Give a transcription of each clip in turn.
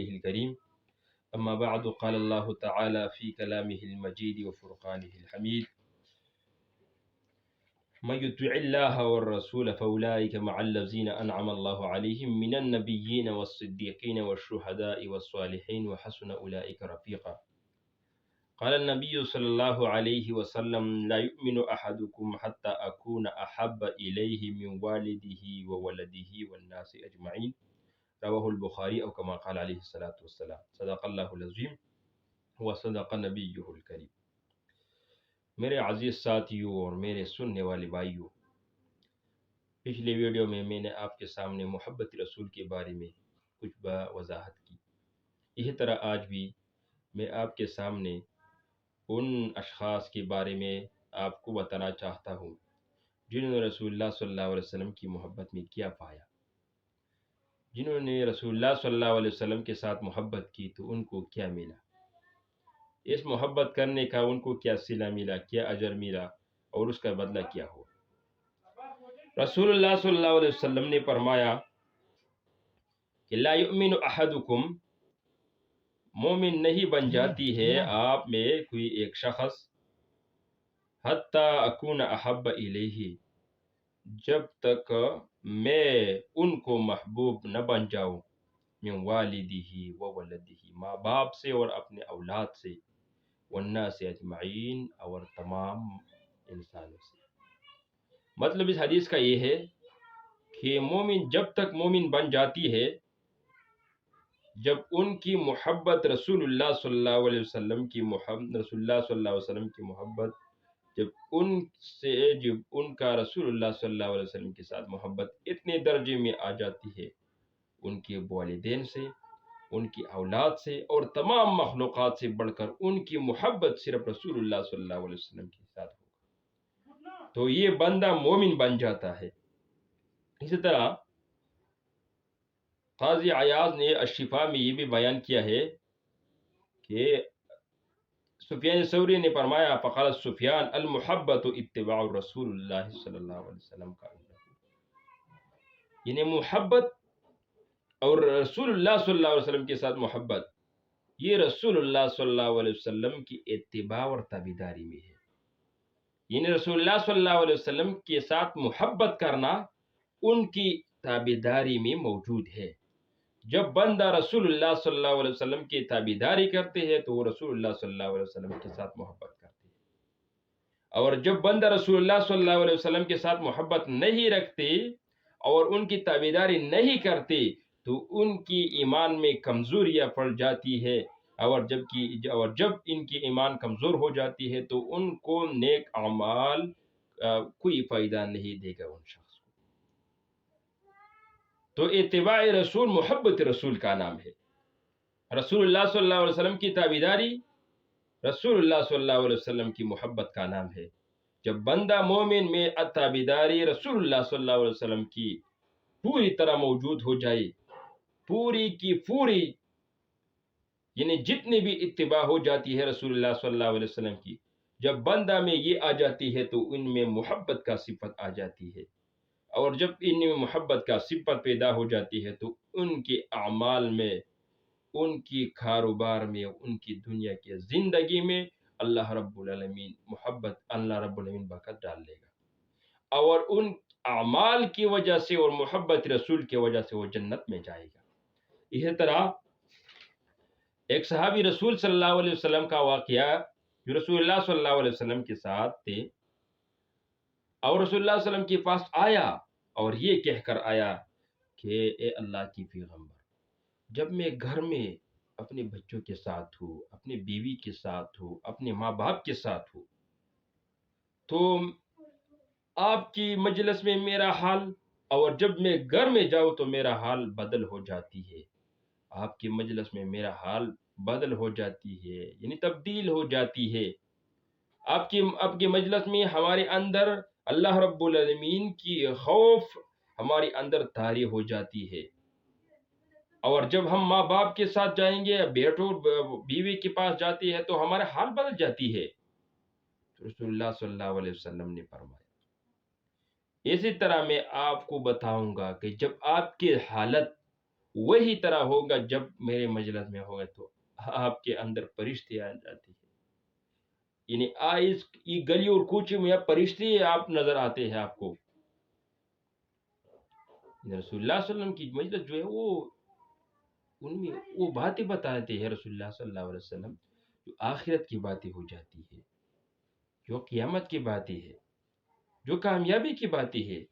الكريم أما بعد قال الله تعالى في كلامه المجيد وفرقانه الحميد من يطع الله والرسول فأولئك مع الذين أنعم الله عليهم من النبيين والصديقين والشهداء والصالحين وحسن أولئك رفيقا. قال النبي صلى الله عليه وسلم لا يؤمن أحدكم حتى أكون أحب إليه من والده وولده والناس أجمعين. رواه البخاری او کما قال علیہ الصلوۃ والسلام. صدق اللہ العظیم وصدق نبیہ الکریم. میرے عزیز ساتھیوں اور میرے سننے والے بھائیوں، پچھلے ویڈیو میں نے آپ کے سامنے محبت رسول کے بارے میں کچھ وضاحت کی. اسی طرح آج بھی میں آپ کے سامنے ان اشخاص کے بارے میں آپ کو بتانا چاہتا ہوں جنہوں نے رسول اللہ صلی اللہ علیہ وسلم کی محبت میں کیا پایا. جنہوں نے رسول اللہ صلی اللہ علیہ وسلم کے ساتھ محبت کی تو ان کو کیا ملا، اس محبت کرنے کا ان کو کیا صلہ ملا، کیا اجر ملا اور اس کا بدلہ کیا ہوا. رسول اللہ صلی اللہ علیہ وسلم نے فرمایا کہ لا یؤمن احدکم، مومن نہیں بن جاتی ہے آپ میں کوئی ایک شخص، حتی اکون احب الیہ، جب تک میں ان کو محبوب نہ بن جاؤں، من والدہ و ولدہ، ماں باپ سے اور اپنے اولاد سے، والناس اجمعین، اور تمام انسانوں سے. مطلب اس حدیث کا یہ ہے کہ مومن جب تک مومن بن جاتی ہے جب ان کی محبت رسول اللہ صلی اللہ علیہ وسلم کی محبت جب ان کا رسول اللہ صلی اللہ علیہ وسلم کے ساتھ محبت اتنے درجے میں آ جاتی ہے، ان کے والدین سے، ان کی اولاد سے اور تمام مخلوقات سے بڑھ کر ان کی محبت صرف رسول اللہ صلی اللہ علیہ وسلم کے ساتھ ہوگا، تو یہ بندہ مومن بن جاتا ہے. اسی طرح قاضی عیاض نے الشفا میں یہ بھی بیان کیا ہے کہ سفیان ثوری نے فرمایا فقال سفیان المحبت اتباع رسول اللہ صلی اللہ علیہ وسلم کا، یعنی محبت اور رسول اللہ صلی اللہ علیہ وسلم کے ساتھ محبت یہ رسول اللہ صلی اللہ علیہ وسلم کی اتباع اور تابعداری میں ہے. یعنی رسول اللہ صلی اللہ علیہ وسلم کے ساتھ محبت کرنا ان کی تابعداری میں موجود ہے. جب بندہ رسول اللہ صلی اللہ علیہ وسلم کی تابعداری کرتے ہیں تو وہ رسول اللہ صلی اللہ علیہ وسلم کے ساتھ محبت کرتے ہیں، اور جب بندہ رسول اللہ صلی اللہ علیہ وسلم کے ساتھ محبت نہیں رکھتے اور ان کی تابعداری نہیں کرتے تو ان کی ایمان میں کمزوریاں پڑ جاتی ہے، اور جب ان کی ایمان کمزور ہو جاتی ہے تو ان کو نیک اعمال کوئی فائدہ نہیں دے گا ان شخص. تو اتباع رسول محبت رسول کا نام ہے. رسول اللہ صلی اللہ علیہ وسلم کی تابعداری رسول اللہ صلی اللہ علیہ وسلم کی محبت کا نام ہے. جب بندہ مومن میں تابعداری رسول اللہ صلی اللہ علیہ وسلم کی پوری طرح موجود ہو جائے، پوری کی پوری، یعنی جتنی بھی اتباع ہو جاتی ہے رسول اللہ صلی اللہ علیہ وسلم کی، جب بندہ میں یہ آ جاتی ہے تو ان میں محبت کا صفت آ جاتی ہے، اور جب ان میں محبت کا صفت پیدا ہو جاتی ہے تو ان کے اعمال میں، ان کی کاروبار میں، ان کی دنیا کی زندگی میں اللہ رب العالمین برکت ڈال لے گا، اور ان اعمال کی وجہ سے اور محبت رسول کی وجہ سے وہ جنت میں جائے گا. اسی طرح ایک صحابی رسول صلی اللہ علیہ وسلم کا واقعہ جو رسول اللہ صلی اللہ علیہ وسلم کے ساتھ تھے، اور رسول اللہ صلی اللہ علیہ وسلم کے پاس آیا اور یہ کہہ کر آیا کہ اے اللہ کی پیغمبر، جب میں گھر میں اپنے بچوں کے ساتھ ہوں، اپنے بیوی کے ساتھ ہوں، اپنے ماں باپ کے ساتھ ہوں، تو آپ کی مجلس میں میرا حال، اور جب میں گھر میں جاؤں تو میرا حال بدل ہو جاتی ہے. آپ کی مجلس میں میرا حال بدل ہو جاتی ہے، یعنی تبدیل ہو جاتی ہے. آپ کی مجلس میں ہمارے اندر اللہ رب العالمین کی خوف ہمارے اندر طاری ہو جاتی ہے، اور جب ہم ماں باپ کے ساتھ جائیں گے، بیٹوں بیوی کے پاس جاتی ہے تو ہمارا حال بدل جاتی ہے. رسول اللہ صلی اللہ علیہ وسلم نے فرمایا اسی طرح میں آپ کو بتاؤں گا کہ جب آپ کی حالت وہی طرح ہوگا جب میرے مجلس میں ہوگا تو آپ کے اندر فرشتے آ جاتے ہیں، یعنی اس گلی اور کوچے میں فرشتے آپ نظر آتے ہیں آپ کو. رسول اللہ صلی اللہ علیہ وسلم کی مجلس جو ہے وہ ان میں وہ باتیں بتاتے ہیں رسول اللہ صلی اللہ علیہ وسلم، جو آخرت کی باتیں ہو جاتی ہے، جو قیامت کی باتیں ہے، جو کامیابی کی باتیں ہے.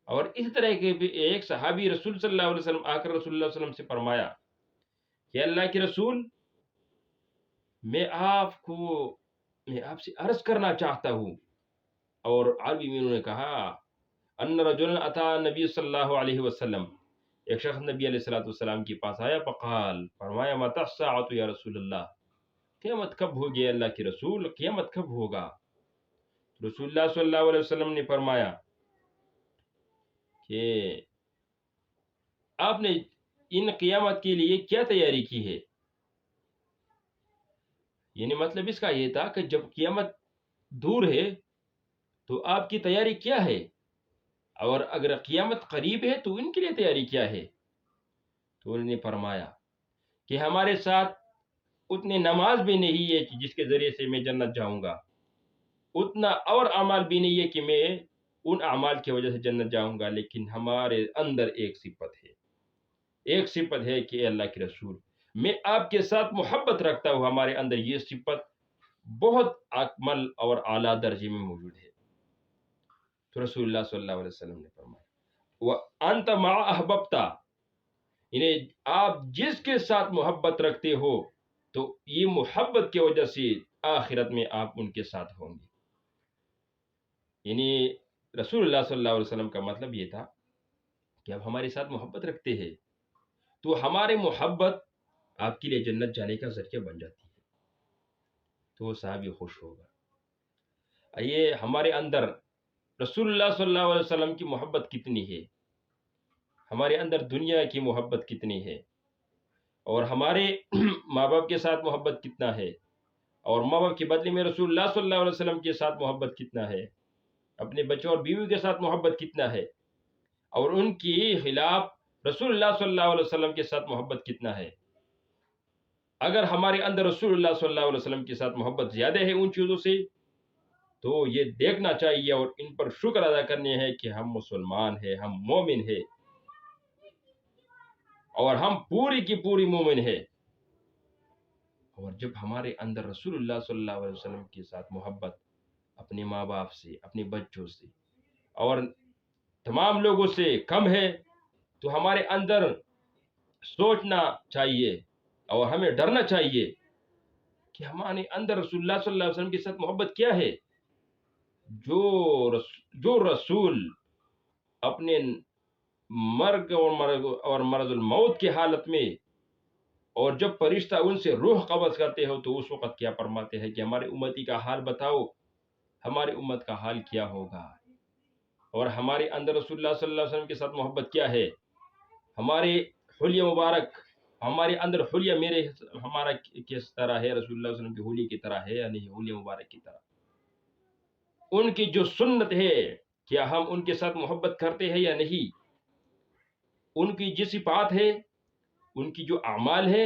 اور اس طرح کے بھی ایک صحابی رسول صلی اللہ علیہ وسلم آ کر رسول اللہ صلی اللہ علیہ وسلم سے فرمایا کہ اللہ کے رسول، میں آپ سے عرض کرنا چاہتا ہوں. اور عربی میں انہوں نے کہا ان رجلا اتا نبی صلی اللہ علیہ وسلم، ایک شخص نبی علیہ الصلوۃ والسلام کے پاس آیا، فقال فرمایا متی الساعۃ یا رسول اللہ، قیامت کب ہوگی اللہ کے رسول، قیامت کب ہوگا؟ رسول اللہ صلی اللہ علیہ وسلم نے فرمایا کہ آپ نے ان قیامت کے لیے کیا تیاری کی ہے؟ یعنی مطلب اس کا یہ تھا کہ جب قیامت دور ہے تو آپ کی تیاری کیا ہے، اور اگر قیامت قریب ہے تو ان کے لیے تیاری کیا ہے؟ تو انہوں نے فرمایا کہ ہمارے ساتھ اتنی نماز بھی نہیں ہے کہ جس کے ذریعے سے میں جنت جاؤں گا، اتنا اور اعمال بھی نہیں ہے کہ میں ان اعمال کی وجہ سے جنت جاؤں گا، لیکن ہمارے اندر ایک صفت ہے کہ اے اللہ کے رسول، میں آپ کے ساتھ محبت رکھتا ہوں. ہمارے اندر یہ صفت بہت اکمل اور اعلیٰ درجے میں موجود ہے. تو رسول اللہ صلی اللہ علیہ وسلم نے فرمایا وَأَنْتَ مَعَ أَحْبَبْتَ، یعنی آپ جس کے ساتھ محبت رکھتے ہو تو یہ محبت کی وجہ سے آخرت میں آپ ان کے ساتھ ہوں گے. یعنی رسول اللہ صلی اللہ علیہ وسلم کا مطلب یہ تھا کہ آپ ہمارے ساتھ محبت رکھتے ہیں تو ہماری محبت آپ کے لیے جنت جانے کا ذریعہ بن جاتی ہے. تو وہ صحابی خوش ہوگا. یہ ہمارے اندر رسول اللہ صلی اللہ علیہ وسلم کی محبت کتنی ہے، ہمارے اندر دنیا کی محبت کتنی ہے، اور ہمارے ماں باپ کے ساتھ محبت کتنا ہے، اور ماں باپ کے بدلے میں رسول اللہ صلی اللہ علیہ وسلم کے ساتھ محبت کتنا ہے، اپنے بچوں اور بیوی کے ساتھ محبت کتنا ہے، اور ان کے خلاف رسول اللہ صلی اللہ علیہ وسلم کے ساتھ محبت کتنا ہے. اگر ہمارے اندر رسول اللہ صلی اللہ علیہ وسلم کے ساتھ محبت زیادہ ہے ان چیزوں سے تو یہ دیکھنا چاہیے اور ان پر شکر ادا کرنے ہیں کہ ہم مسلمان ہیں، ہم مومن ہیں، اور ہم پوری کی پوری مومن ہیں. اور جب ہمارے اندر رسول اللہ صلی اللہ علیہ وسلم کے ساتھ محبت اپنے ماں باپ سے، اپنے بچوں سے اور تمام لوگوں سے کم ہے تو ہمارے اندر سوچنا چاہیے اور ہمیں ڈرنا چاہیے کہ ہمارے اندر رسول اللہ صلی اللہ علیہ وسلم کے ساتھ محبت کیا ہے. جو رسول اپنے مرگ اور مرض الموت کی حالت میں، اور جب فرشتہ ان سے روح قبض کرتے ہو تو اس وقت کیا فرماتے ہیں کہ ہمارے امتی کا حال بتاؤ، ہمارے امت کا حال کیا ہوگا. اور ہمارے اندر رسول اللہ صلی اللہ علیہ وسلم کے ساتھ محبت کیا ہے. ہمارے حلیہ مبارک، ہمارے اندر حلیہ ہمارا کس طرح ہے، رسول اللہ صلی اللہ علیہ وسلم کی حلیہ کی طرح ہے یا نہیں، حلیہ مبارک کی طرح. ان کی جو سنت ہے کیا ہم ان کے ساتھ محبت کرتے ہیں یا نہیں، ان کی جو صفات ہے، ان کی جو اعمال ہے،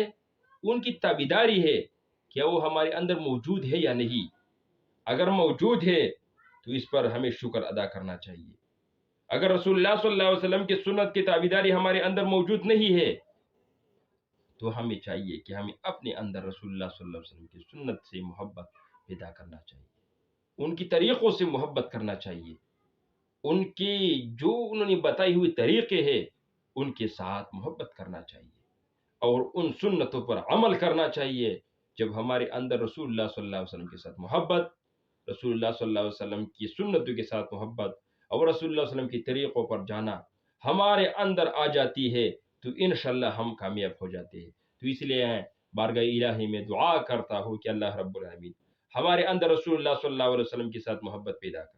ان کی تابعداری ہے، کیا وہ ہمارے اندر موجود ہے یا نہیں. اگر موجود ہے تو اس پر ہمیں شکر ادا کرنا چاہیے. اگر رسول اللہ صلی اللہ علیہ وسلم کی سنت کی تابعداری ہمارے اندر موجود نہیں ہے تو ہمیں چاہیے کہ ہمیں اپنے اندر رسول اللہ صلی اللہ علیہ وسلم کی سنت سے محبت پیدا کرنا چاہیے، ان کی طریقوں سے محبت کرنا چاہیے، ان کی جو انہوں نے بتائی ہوئی طریقے ہیں ان کے ساتھ محبت کرنا چاہیے اور ان سنتوں پر عمل کرنا چاہیے. جب ہمارے اندر رسول اللہ صلی اللہ علیہ وسلم کے ساتھ محبت، رسول اللہ صلی اللہ علیہ وسلم کی سنتوں کے ساتھ محبت اور رسول اللہ صلی اللہ علیہ وسلم کی طریقوں پر جانا ہمارے اندر آ جاتی ہے تو انشاءاللہ ہم کامیاب ہو جاتے ہیں. تو اس لیے بارگاہ الہی میں دعا کرتا ہوں کہ اللہ رب العالمین ہمارے اندر رسول اللہ صلی اللہ علیہ وسلم کے ساتھ محبت پیدا کر،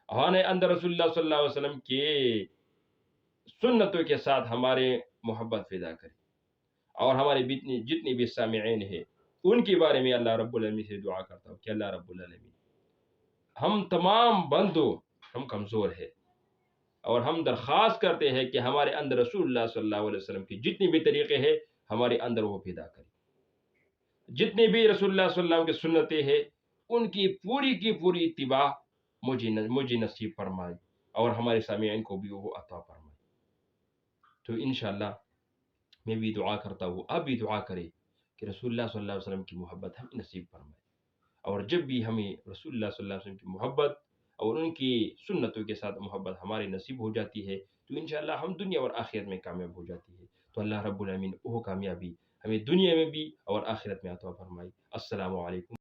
ہمارے اندر رسول اللہ صلی اللہ علیہ وسلم کے سنتوں کے ساتھ ہمارے محبت پیدا کرے، اور ہمارے جتنے بھی سامعین ہیں ان کے بارے میں اللہ رب العالمین سے دعا کرتا ہوں کہ اللہ رب العالمین ہم تمام بندوں، ہم کمزور ہیں اور ہم درخواست کرتے ہیں کہ ہمارے اندر رسول اللہ صلی اللہ علیہ وسلم کے جتنے بھی طریقے ہیں ہمارے اندر وہ پیدا کریں، جتنے بھی رسول اللہ صلی اللہ علیہ وسلم کی سنتیں ہیں ان کی پوری اتباع مجھے نصیب فرمائے اور ہمارے سامعین کو بھی وہ عطا فرمائے۔ تو انشاءاللہ میں بھی دعا کرتا ہوں، آپ بھی دعا کریں کہ رسول اللہ صلی اللہ علیہ وسلم کی محبت ہمیں نصیب فرمائے، اور جب بھی ہمیں رسول اللہ صلی اللہ علیہ وسلم کی محبت اور ان کی سنتوں کے ساتھ محبت ہماری نصیب ہو جاتی ہے تو انشاءاللہ ہم دنیا اور آخرت میں کامیاب ہو جاتی ہے۔ تو اللہ رب العالمین وہ کامیابی ہمیں دنیا میں بھی اور آخرت میں عطا فرمائے۔ السلام علیکم۔